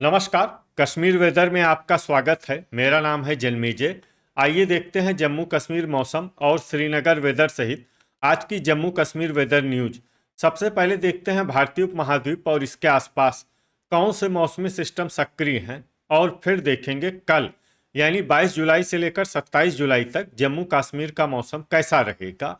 नमस्कार। कश्मीर वेदर में आपका स्वागत है। मेरा नाम है जन्मेजय। आइए देखते हैं जम्मू कश्मीर मौसम और श्रीनगर वेदर सहित आज की जम्मू कश्मीर वेदर न्यूज। सबसे पहले देखते हैं भारतीय उपमहाद्वीप और इसके आसपास कौन से मौसमी सिस्टम सक्रिय हैं, और फिर देखेंगे कल यानी 22 जुलाई से लेकर 27 जुलाई तक जम्मू कश्मीर का मौसम कैसा रहेगा।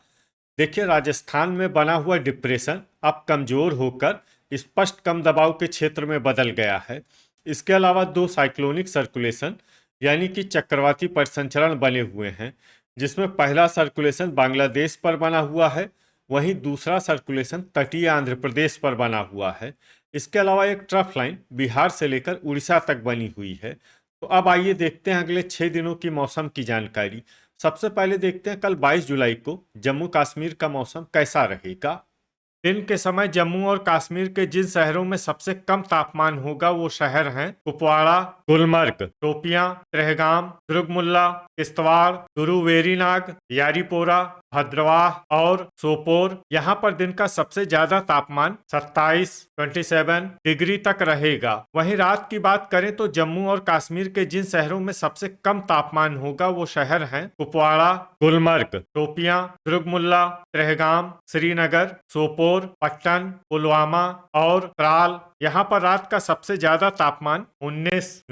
देखिए, राजस्थान में बना हुआ डिप्रेशन अब कमजोर होकर स्पष्ट कम दबाव के क्षेत्र में बदल गया है। इसके अलावा दो साइक्लोनिक सर्कुलेशन यानी कि चक्रवाती परिसंचरण बने हुए हैं, जिसमें पहला सर्कुलेशन बांग्लादेश पर बना हुआ है, वहीं दूसरा सर्कुलेशन तटीय आंध्र प्रदेश पर बना हुआ है। इसके अलावा एक ट्रफ लाइन बिहार से लेकर उड़ीसा तक बनी हुई है। तो अब आइए देखते हैं अगले 6 दिनों की मौसम की जानकारी। सबसे पहले देखते हैं कल 22 जुलाई को जम्मू कश्मीर का मौसम कैसा रहेगा। दिन के समय जम्मू और कश्मीर के जिन शहरों में सबसे कम तापमान होगा वो शहर हैं कुपवाड़ा, गुलमर्ग, शोपियां, त्रेहगाम, दुर्गमुल्ला, किश्तवाड़, गुरुवेरीनाग, यारीपोरा, भद्रवाह और सोपोर। यहाँ पर दिन का सबसे ज्यादा तापमान 27 डिग्री तक रहेगा। वहीं रात की बात करें तो जम्मू और कश्मीर के जिन शहरों में सबसे कम तापमान होगा वो शहर हैं कुपवाड़ा, गुलमर्ग, शोपियां, दुर्गमुल्ला, त्रेहगाम, श्रीनगर, सोपोर, पट्टन, पुलवामा और त्राल। यहाँ पर रात का सबसे ज्यादा तापमान 19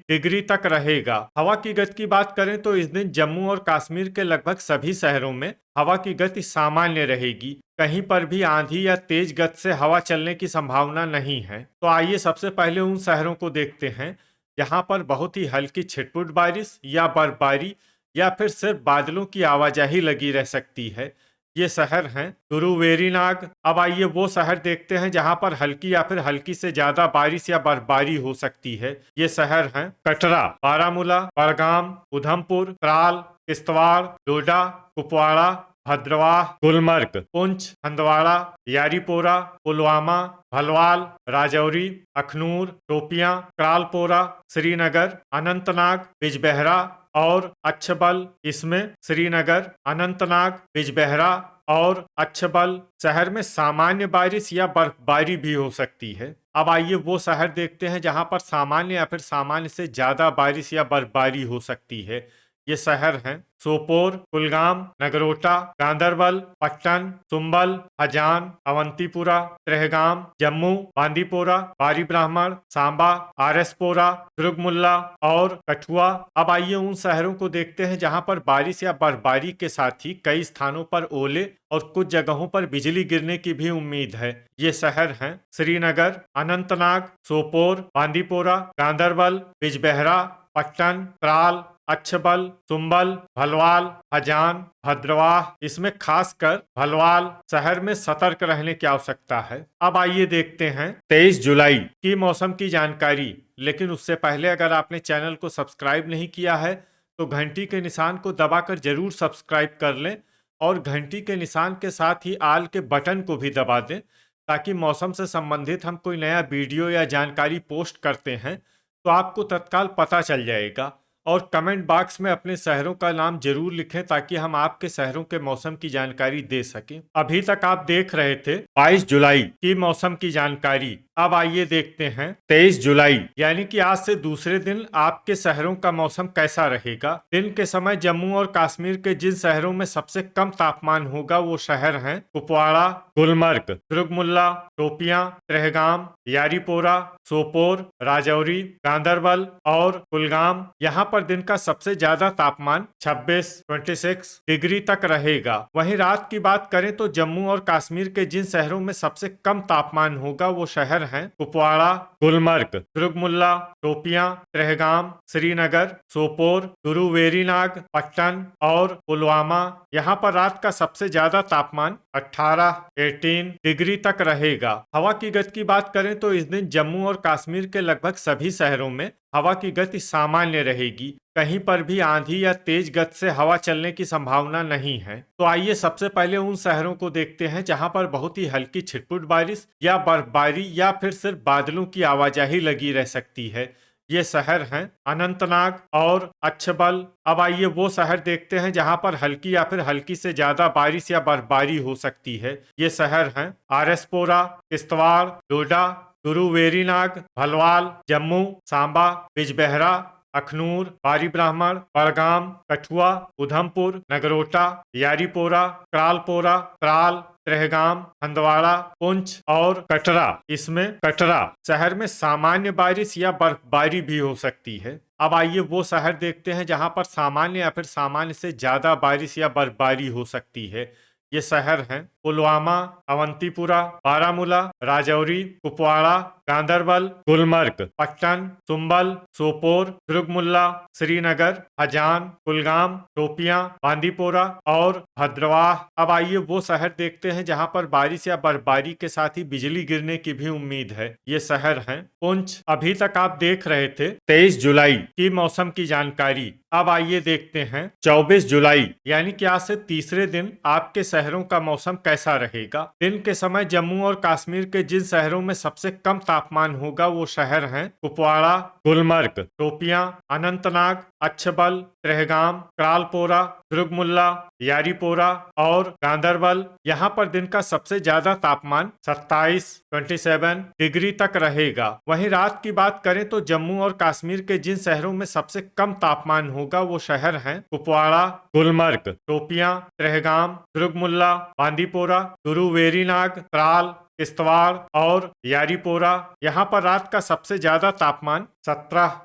डिग्री तक रहेगा। हवा की गति की बात करें तो इस दिन जम्मू और कश्मीर के लगभग सभी शहरों में हवा की गति सामान्य रहेगी। कहीं पर भी आंधी या तेज गति से हवा चलने की संभावना नहीं है। तो आइए सबसे पहले उन शहरों को देखते हैं जहां पर बहुत ही हल्की छिटपुट बारिश या बर्फबारी या फिर सिर्फ बादलों की आवाजाही लगी रह सकती है। ये शहर हैं गुरुवेरीनाग। अब आइए वो शहर देखते हैं जहां पर हल्की या फिर हल्की से ज्यादा बारिश या बर्फबारी हो सकती है। ये शहर हैं कटरा, बारामूला, बड़गाम, उधमपुर, त्राल, किश्तवाड़, डोडा, कुपवाड़ा, भद्रवाह, गुलमर्ग, पुंछ, हंदवाड़ा, यारीपोरा, पुलवामा, भलवाल, राजौरी, अखनूर, शोपियां, क्रालपोरा, श्रीनगर, अनंतनाग, बिजबेहरा और अच्छबल। इसमें श्रीनगर, अनंतनाग, बिजबेहरा और अच्छबल शहर में सामान्य बारिश या बर्फबारी भी हो सकती है। अब आइए वो शहर देखते हैं जहां पर सामान्य या फिर सामान्य से ज्यादा बारिश या बर्फबारी हो सकती है। ये शहर हैं सोपोर, कुलगाम, नगरोटा, गांदरबल, पट्टन, सुंबल, हजान, अवंतीपुरा, त्रेहगाम, जम्मू, बांदीपोरा, बारी ब्राह्मण, सांबा, आरएसपोरा, दुर्गमुल्ला और कठुआ। अब आइए उन शहरों को देखते हैं जहां पर बारिश या बर्फबारी के साथ ही कई स्थानों पर ओले और कुछ जगहों पर बिजली गिरने की भी उम्मीद है। ये शहर हैं श्रीनगर, अनंतनाग, सोपोर, बांदीपोरा, गांदरबल, बिजबेहरा, पट्टन, त्राल, अच्छबल, सुंबल, भलवाल, हजान, भद्रवाह। इसमें खासकर भलवाल शहर में सतर्क रहने की आवश्यकता है। अब आइए देखते हैं 23 जुलाई की मौसम की जानकारी। लेकिन उससे पहले अगर आपने चैनल को सब्सक्राइब नहीं किया है तो घंटी के निशान को दबाकर जरूर सब्सक्राइब कर लें और घंटी के निशान के साथ ही आल के बटन को भी दबा दें, ताकि मौसम से संबंधित हम कोई नया वीडियो या जानकारी पोस्ट करते हैं तो आपको तत्काल पता चल जाएगा। और कमेंट बॉक्स में अपने शहरों का नाम जरूर लिखें ताकि हम आपके शहरों के मौसम की जानकारी दे सकें। अभी तक आप देख रहे थे 22 जुलाई की मौसम की जानकारी। अब आइए देखते हैं 23 जुलाई यानी कि आज से दूसरे दिन आपके शहरों का मौसम कैसा रहेगा। दिन के समय जम्मू और कश्मीर के जिन शहरों में सबसे कम तापमान होगा वो शहर हैं कुपवाड़ा, गुलमर्ग, दुर्गमुल्ला, शोपियां, त्रेहगाम, यारीपोरा, सोपोर, राजौरी, गांदरबल और कुलगाम। यहाँ पर दिन का सबसे ज्यादा तापमान 26 डिग्री तक रहेगा। वहीं रात की बात करें तो जम्मू और कश्मीर के जिन शहरों में सबसे कम तापमान होगा वो शहर हैं कुपवाड़ा, गुलमर्ग, दुर्गमुल्ला, शोपियां, त्रेहगाम, श्रीनगर, सोपोर, गुरुवेरीनाग, पट्टन और पुलवामा। यहाँ पर रात का सबसे ज्यादा तापमान 18 डिग्री तक रहेगा। हवा की गति की बात करें तो इस दिन जम्मू और कश्मीर के लगभग सभी शहरों में हवा की गति सामान्य रहेगी। कहीं पर भी आंधी या तेज गति से हवा चलने की संभावना नहीं है। तो आइए सबसे पहले उन शहरों को देखते हैं जहां पर बहुत ही हल्की छिटपुट बारिश या बर्फबारी या फिर सिर्फ बादलों की आवाजाही लगी रह सकती है। ये शहर हैं अनंतनाग और अच्छबल। अब आइए वो शहर देखते हैं जहां पर हल्की या फिर हल्की से ज्यादा बारिश या बर्फबारी हो सकती है। ये शहर हैं आरएसपोरा, किश्तवाड़, डोडा, चुरू, वेरीनाग, भलवाल, जम्मू, सांबा, बिजबहरा, अखनूर, बारी ब्राह्मण, बड़गाम, कठुआ, उधमपुर, नगरोटा, यारीपोरा, क्रालपोरा, त्राल, त्रेहगाम, हंदवाड़ा, पुंछ और कटरा। इसमें कटरा शहर में सामान्य बारिश या बर्फबारी भी हो सकती है। अब आइए वो शहर देखते हैं जहां पर सामान्य या फिर सामान्य से ज्यादा बारिश या बर्फबारी हो सकती है। ये शहर हैं पुलवामा, अवंतीपुरा, बारामूला, राजौरी, कुपवाड़ा, गांदरबल, गुलमर्ग, पट्टन, सुंबल, सोपोर, दुर्गमुल्ला, श्रीनगर, हजान, कुलगाम, शोपियां, बांदीपोरा और भद्रवाह। अब आइए वो शहर देखते हैं जहां पर बारिश या बर्फबारी के साथ ही बिजली गिरने की भी उम्मीद है। ये शहर हैं पुंछ। अभी तक आप देख रहे थे 23 जुलाई की मौसम की जानकारी। अब आइए देखते हैं 24 जुलाई यानी कि आज से तीसरे दिन आपके शहरों का मौसम कैसा रहेगा। दिन के समय जम्मू और कश्मीर के जिन शहरों में सबसे कम तापमान होगा वो शहर हैं कुपवाड़ा, गुलमर्ग, शोपियां, अनंतनाग, अच्छबल, त्रेहगाम, क्रालपोरा, दुर्गमुल्ला, यारीपोरा और गांदरबल। यहाँ पर दिन का सबसे ज्यादा तापमान 27 डिग्री तक रहेगा। वहीं रात की बात करें तो जम्मू और कश्मीर के जिन शहरों में सबसे कम तापमान होगा वो शहर हैं कुपवाड़ा, गुलमर्ग, शोपियां, त्रेहगाम, दुर्गमुल्ला, बांदीपोरा, चुरू, वेरीनाग, त्राल, किश्तवाड़ और यारीपोरा। यहाँ पर रात का सबसे ज्यादा तापमान 17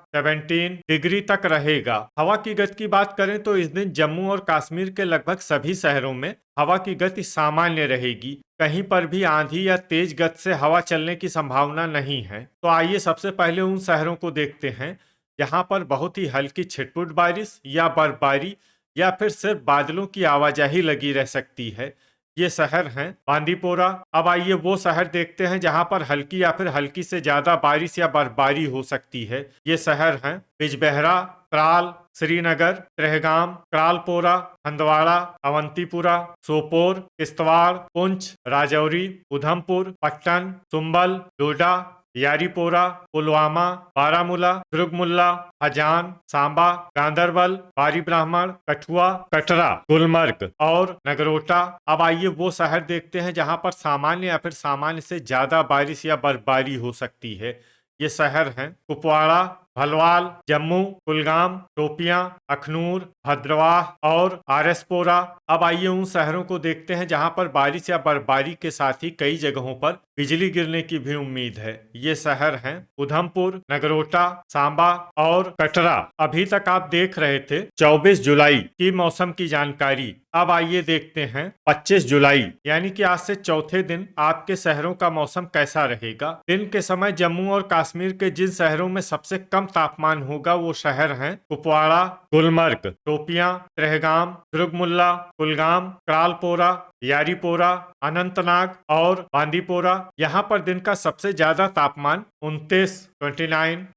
डिग्री तक रहेगा। हवा की गति की बात करें तो इस दिन जम्मू और कश्मीर के लगभग सभी शहरों में हवा की गति सामान्य रहेगी। कहीं पर भी आंधी या तेज गति से हवा चलने की संभावना नहीं है। तो आइए सबसे पहले उन शहरों को देखते हैं जहाँ पर बहुत ही हल्की छिटपुट बारिश या बर्फबारी या फिर सिर्फ बादलों की आवाजाही लगी रह सकती है। ये शहर हैं बांदीपोरा। अब आइए वो शहर देखते हैं जहां पर हल्की या फिर हल्की से ज्यादा बारिश या बर्फबारी हो सकती है। ये शहर हैं बिजबहरा, त्राल, श्रीनगर, त्रेहगाम, क्रालपोरा, हंदवाड़ा, अवंतीपुरा, सोपोर, किश्तवाड़, पुंछ, राजौरी, उधमपुर, पट्टन, सुंबल, डोडा, यारीपोरा, पुलवामा, बारामूला, दुर्गमुल्ला, हजान, सांबा, गांदरबल, बारी ब्राह्मण, कठुआ, कटरा, गुलमर्ग और नगरोटा। अब आइए वो शहर देखते हैं जहां पर सामान्य या फिर सामान्य से ज्यादा बारिश या बर्फबारी हो सकती है। ये शहर हैं कुपवाड़ा, भलवाल, जम्मू, कुलगाम, शोपियां, अखनूर, भद्रवाह और आरएसपोरा। अब आइए उन शहरों को देखते हैं जहां पर बारिश या बर्फबारी के साथ ही कई जगहों पर बिजली गिरने की भी उम्मीद है। ये शहर हैं उधमपुर, नगरोटा, सांबा और कटरा। अभी तक आप देख रहे थे 24 जुलाई की मौसम की जानकारी। अब आइए देखते हैं 25 जुलाई यानी कि आज से चौथे दिन आपके शहरों का मौसम कैसा रहेगा। दिन के समय जम्मू और कश्मीर के जिन शहरों में सबसे कम तापमान होगा वो शहर हैं कुपवाड़ा, गुलमर्ग, शोपियां, त्रेहगाम, दुर्गमुल्ला, कुलगाम, क्रालपोरा, यारीपोरा, अनंतनाग और बांदीपोरा। यहाँ पर दिन का सबसे ज्यादा तापमान 29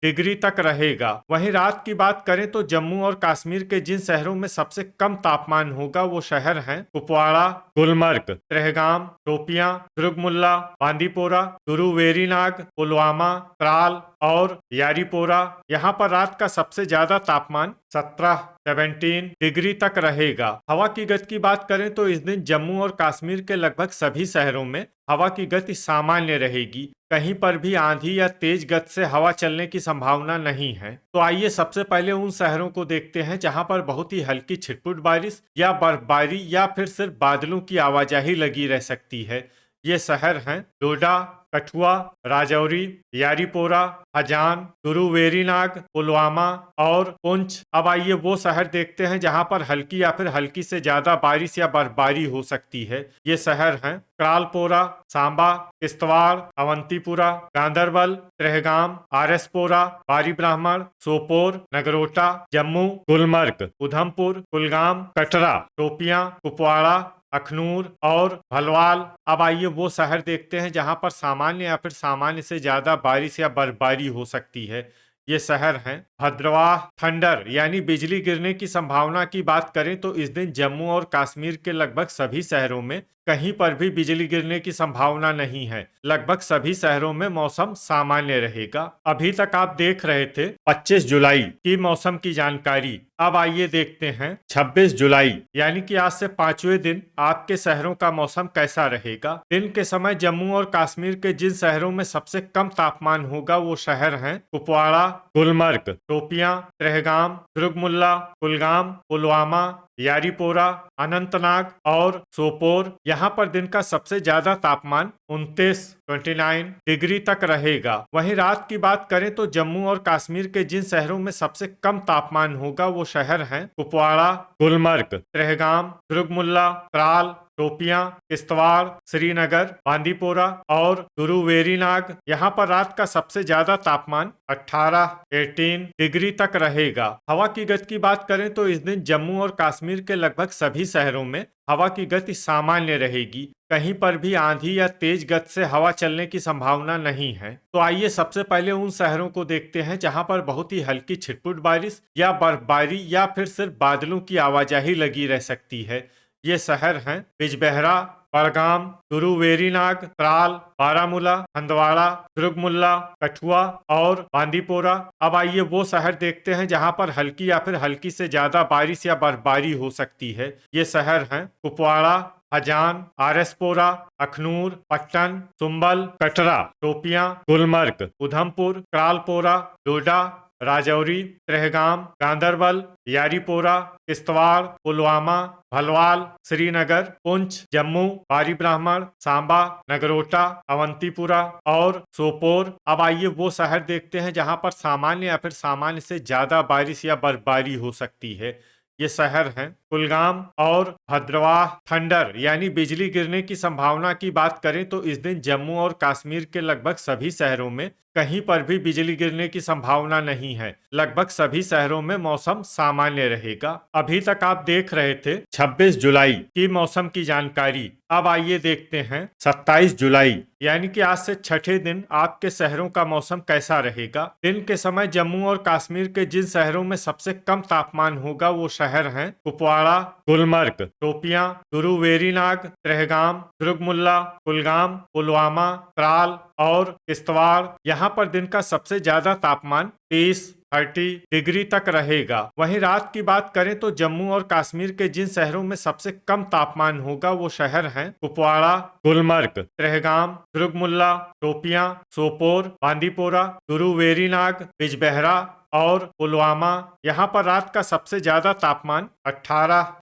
डिग्री तक रहेगा। वहीं रात की बात करें तो जम्मू और कश्मीर के जिन शहरों में सबसे कम तापमान होगा वो शहर हैं कुपवाड़ा, गुलमर्ग, त्रेहगाम, शोपियां, दुर्गमुल्ला, बांदीपोरा, चुरू, वेरीनाग, पुलवामा, त्राल और यारीपोरा। यहाँ पर रात का सबसे ज्यादा तापमान 17 डिग्री तक रहेगा। हवा की गति की बात करें तो इस दिन जम्मू और कश्मीर के लगभग सभी शहरों में हवा की गति सामान्य रहेगी। कहीं पर भी आंधी या तेज गति से हवा चलने की संभावना नहीं है। तो आइए सबसे पहले उन शहरों को देखते हैं जहां पर बहुत ही हल्की छिटपुट बारिश या बर्फबारी या फिर सिर्फ बादलों की आवाजाही लगी रह सकती है। ये शहर हैं डोडा, कठुआ, राजौरी, यारीपोरा, हजान, चुरू, वेरीनाग, पुलवामा और पुंछ। अब आइए वो शहर देखते हैं जहां पर हल्की या फिर हल्की से ज्यादा बारिश या बर्फबारी हो सकती है। ये शहर हैं क्रालपोरा, सांबा, किश्तवाड़, अवंतीपुरा, गांदरबल, त्रेहगाम, आरएसपोरा, बारी ब्राह्मण, सोपोर, नगरोटा, जम्मू, गुलमर्ग, उधमपुर, कुलगाम, कटरा, शोपियां, कुपवाड़ा, अखनूर और भलवाल। अब आइए वो शहर देखते हैं जहां पर सामान्य या फिर सामान्य से ज्यादा बारिश या बर्फबारी हो सकती है। ये शहर हैं भद्रवाह थंडर यानी बिजली गिरने की संभावना की बात करें तो इस दिन जम्मू और कश्मीर के लगभग सभी शहरों में कहीं पर भी बिजली गिरने की संभावना नहीं है। लगभग सभी शहरों में मौसम सामान्य रहेगा। अभी तक आप देख रहे थे 25 जुलाई की मौसम की जानकारी। अब आइए देखते हैं 26 जुलाई यानी कि आज से 5वें दिन आपके शहरों का मौसम कैसा रहेगा। दिन के समय जम्मू और कश्मीर के जिन शहरों में सबसे कम तापमान होगा वो शहर हैं कुपवाड़ा, गुलमर्ग, शोपियां, त्रेहगाम, दुर्गमुल्ला, कुलगाम, पुलवामा, यारीपोरा, अनंतनाग और सोपोर। यहाँ पर दिन का सबसे ज्यादा तापमान 29 डिग्री तक रहेगा। वहीं रात की बात करें तो जम्मू और कश्मीर के जिन शहरों में सबसे कम तापमान होगा वो शहर हैं कुपवाड़ा, गुलमर्ग, त्रेहगाम, दुर्गमुल्ला, त्राल, शोपियां, किश्तवाड़, श्रीनगर, बांदीपोरा और गुरुवेरीनाग। यहाँ पर रात का सबसे ज्यादा तापमान 18 डिग्री तक रहेगा। हवा की गति की बात करें तो इस दिन जम्मू और कश्मीर के लगभग सभी शहरों में हवा की गति सामान्य रहेगी। कहीं पर भी आंधी या तेज गति से हवा चलने की संभावना नहीं है। तो आइए सबसे पहले उन शहरों को देखते हैं जहां पर बहुत ही हल्की छिटपुट बारिश या बर्फबारी या फिर सिर्फ बादलों की आवाजाही लगी रह सकती है। ये शहर हैं बिजबेहरा, बड़गाम, गुरुवेरीनाग, त्राल, बारामूला, हंदवाड़ा, दुर्गमुल्ला, कठुआ और बांदीपोरा। अब आइए वो शहर देखते हैं जहां पर हल्की या फिर हल्की से ज्यादा बारिश या बर्फबारी हो सकती है। ये शहर हैं कुपवाड़ा, हजान, आरएसपोरा, अखनूर, पट्टन, सुंबल, कटरा, शोपियां, गुलमर्ग, उधमपुर, त्रालपोरा, डोडा, राजौरी, त्रेहगाम, गांदरबल, यारीपोरा, किश्तवाड़, पुलवामा, भलवाल, श्रीनगर, पुंछ, जम्मू, बारी ब्राह्मण, सांबा, नगरोटा, अवंतीपुरा और सोपोर। अब आइए वो शहर देखते हैं जहां पर सामान्य या फिर सामान्य से ज्यादा बारिश या बर्फबारी हो सकती है। ये शहर हैं कुलगाम और भद्रवाह थंडर यानी बिजली गिरने की संभावना की बात करें तो इस दिन जम्मू और कश्मीर के लगभग सभी शहरों में कहीं पर भी बिजली गिरने की संभावना नहीं है। लगभग सभी शहरों में मौसम सामान्य रहेगा। अभी तक आप देख रहे थे 26 जुलाई की मौसम की जानकारी। अब आइए देखते हैं 27 जुलाई यानी कि आज से छठे दिन आपके शहरों का मौसम कैसा रहेगा। दिन के समय जम्मू और कश्मीर के जिन शहरों में सबसे कम तापमान होगा वो शहर हैं कुपवाड़ा, गुलमर्ग, शोपियां, गुरुवेरीनाग, त्रेहगाम, दुर्गमुल्ला, कुलगाम, पुलवामा, त्राल और किश्तवाड़। यहाँ पर दिन का सबसे ज्यादा तापमान 30 डिग्री तक रहेगा। वहीं रात की बात करें तो जम्मू और कश्मीर के जिन शहरों में सबसे कम तापमान होगा वो शहर हैं कुपवाड़ा, गुलमर्ग, त्रेहगाम, दुर्गमुल्ला, शोपियां, सोपोर, बांदीपोरा, गुरुवेरीनाग, बिजबेहरा और पुलवामा। यहाँ पर रात का सबसे ज्यादा तापमान 18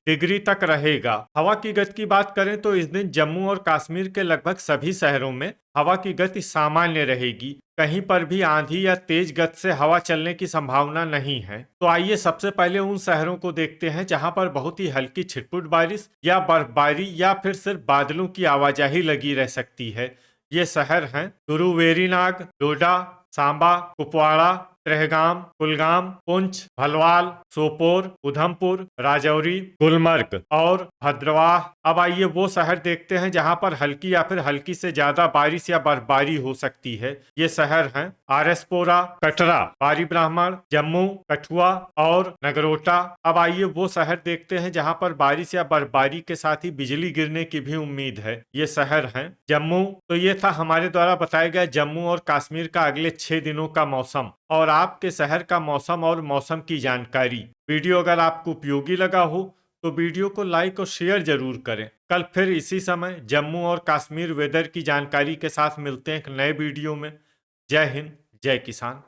डिग्री तक रहेगा। हवा की गति की बात करें तो इस दिन जम्मू और कश्मीर के लगभग सभी शहरों में हवा की गति सामान्य रहेगी। कहीं पर भी आंधी या तेज गति से हवा चलने की संभावना नहीं है। तो आइए सबसे पहले उन शहरों को देखते हैं जहां पर बहुत ही हल्की छिटपुट बारिश या बर्फबारी या फिर सिर्फ बादलों की आवाजाही लगी रह सकती है। ये शहर हैं गुरुवेरीनाग, डोडा, सांबा, कुपवाड़ा, त्रेहगाम, कुलगाम, पुंछ, भलवाल, सोपोर, उधमपुर, राजौरी, गुलमर्ग और भद्रवाह। अब आइए वो शहर देखते हैं जहां पर हल्की या फिर हल्की से ज्यादा बारिश या बर्फबारी हो सकती है। ये शहर हैं आरएसपोरा, कटरा, बारी ब्राह्मण, जम्मू, कठुआ और नगरोटा। अब आइए वो शहर देखते हैं जहां पर बारिश या बर्फबारी के साथ ही बिजली गिरने की भी उम्मीद है। ये शहर हैं जम्मू। तो ये था हमारे द्वारा बताया गया जम्मू और कश्मीर का अगले 6 दिनों का मौसम और आपके शहर का मौसम और मौसम की जानकारी। वीडियो अगर आपको उपयोगी लगा हो तो वीडियो को लाइक और शेयर जरूर करें। कल फिर इसी समय जम्मू और कश्मीर वेदर की जानकारी के साथ मिलते हैं एक नए वीडियो में। जय हिंद, जय किसान।